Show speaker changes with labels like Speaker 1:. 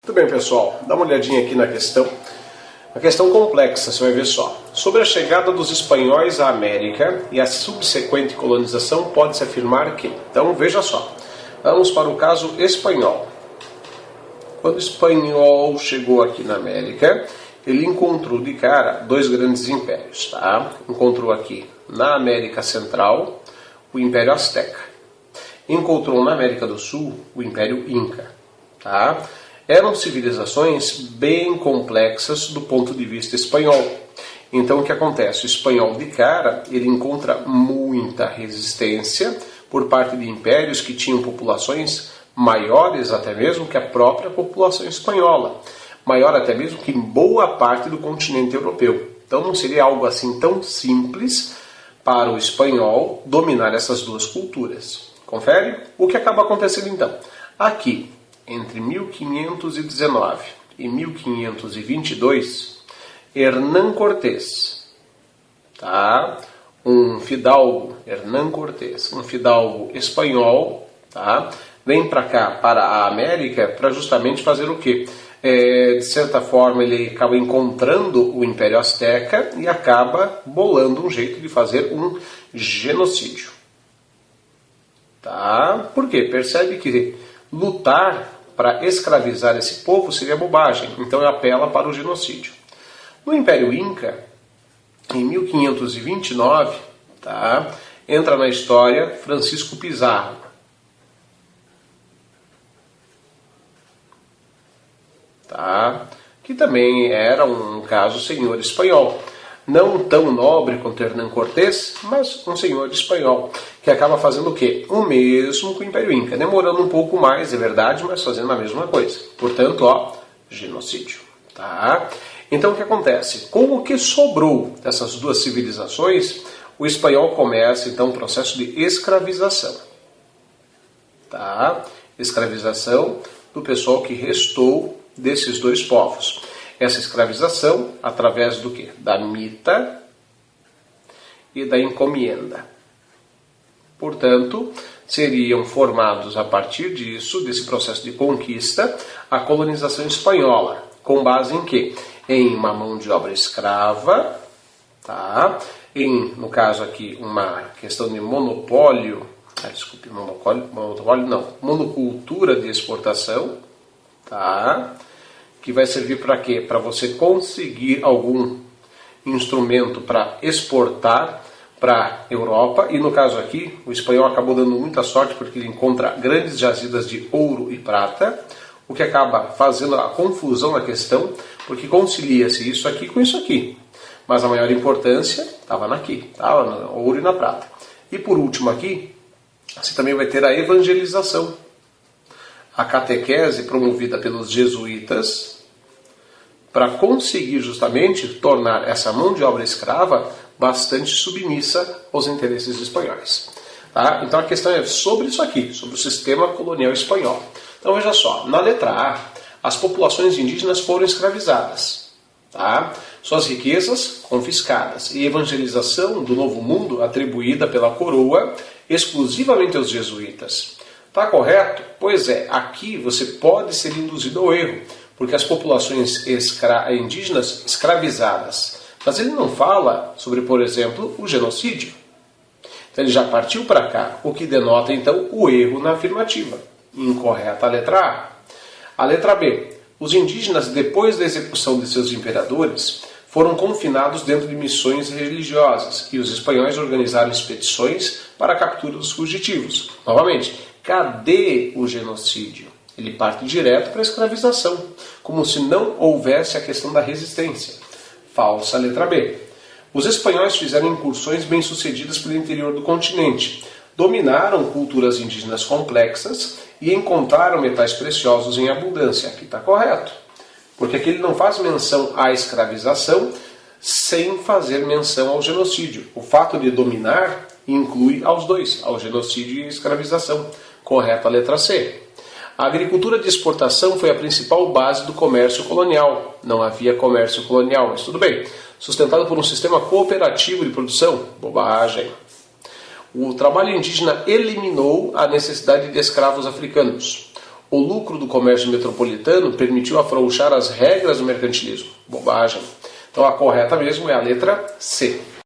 Speaker 1: Muito bem, pessoal, dá uma olhadinha aqui na questão. Uma questão complexa, você vai ver só. Sobre a chegada dos espanhóis à América e a subsequente colonização, pode-se afirmar que... Então, veja só. Vamos para o caso espanhol. Quando o espanhol chegou aqui na América, ele encontrou de cara dois grandes impérios, tá? Encontrou aqui na América Central o Império Azteca. Encontrou na América do Sul o Império Inca, tá? Eram civilizações bem complexas do ponto de vista espanhol. Então o que acontece? O espanhol de cara, ele encontra muita resistência por parte de impérios que tinham populações maiores até mesmo que a própria população espanhola. Maior até mesmo que em boa parte do continente europeu. Então não seria algo assim tão simples para o espanhol dominar essas duas culturas. Confere? O que acaba acontecendo então? Aqui, entre 1519 e 1522, Hernán Cortés, tá? Um fidalgo espanhol, tá? Vem para cá, para a América, para justamente fazer o quê? De certa forma ele acaba encontrando o Império Azteca e acaba bolando um jeito de fazer um genocídio. Tá? Por quê? Percebe que lutar para escravizar esse povo seria bobagem, então ele apela para o genocídio. No Império Inca, em 1529, tá? Entra na história Francisco Pizarro. Tá? Que também era um caso senhor espanhol. Não tão nobre quanto Hernán Cortés, mas um senhor espanhol, que acaba fazendo o quê? O mesmo com o Império Inca, demorando um pouco mais, é verdade, mas fazendo a mesma coisa. Portanto, genocídio. Tá? Então o que acontece? Com o que sobrou dessas duas civilizações, o espanhol começa então o processo de escravização. Tá? Escravização do pessoal que restou desses dois povos. Essa escravização através do quê? Da mita e da encomienda. Portanto, seriam formados a partir disso, desse processo de conquista, a colonização espanhola. Com base em quê? Em uma mão de obra escrava, tá? No caso aqui, uma questão de monopólio, monocultura de exportação, tá? Que vai servir para quê? Para você conseguir algum instrumento para exportar para a Europa. E no caso aqui, o espanhol acabou dando muita sorte porque ele encontra grandes jazidas de ouro e prata, o que acaba fazendo a confusão na questão, porque concilia-se isso aqui com isso aqui. Mas a maior importância estava no ouro e na prata. E por último aqui, você também vai ter a evangelização. A catequese promovida pelos jesuítas para conseguir justamente tornar essa mão de obra escrava bastante submissa aos interesses espanhóis. Tá? Então a questão é sobre isso aqui, sobre o sistema colonial espanhol. Então veja só, na letra A, as populações indígenas foram escravizadas. Tá? Suas riquezas confiscadas e evangelização do Novo Mundo atribuída pela coroa exclusivamente aos jesuítas. Está correto? Pois é, aqui você pode ser induzido ao erro, porque as populações indígenas escravizadas. Mas ele não fala sobre, por exemplo, o genocídio. Então ele já partiu para cá, o que denota então o erro na afirmativa. Incorreta a letra A. A letra B. Os indígenas, depois da execução de seus imperadores, foram confinados dentro de missões religiosas e os espanhóis organizaram expedições para a captura dos fugitivos. Novamente, cadê o genocídio? Ele parte direto para a escravização, como se não houvesse a questão da resistência. Falsa letra B. Os espanhóis fizeram incursões bem-sucedidas pelo interior do continente, dominaram culturas indígenas complexas e encontraram metais preciosos em abundância. Aqui está correto, porque aqui ele não faz menção à escravização sem fazer menção ao genocídio. O fato de dominar inclui aos dois, ao genocídio e à escravização. Correta a letra C. A agricultura de exportação foi a principal base do comércio colonial. Não havia comércio colonial, mas tudo bem. Sustentado por um sistema cooperativo de produção? Bobagem. O trabalho indígena eliminou a necessidade de escravos africanos. O lucro do comércio metropolitano permitiu afrouxar as regras do mercantilismo. Bobagem. Então a correta mesmo é a letra C.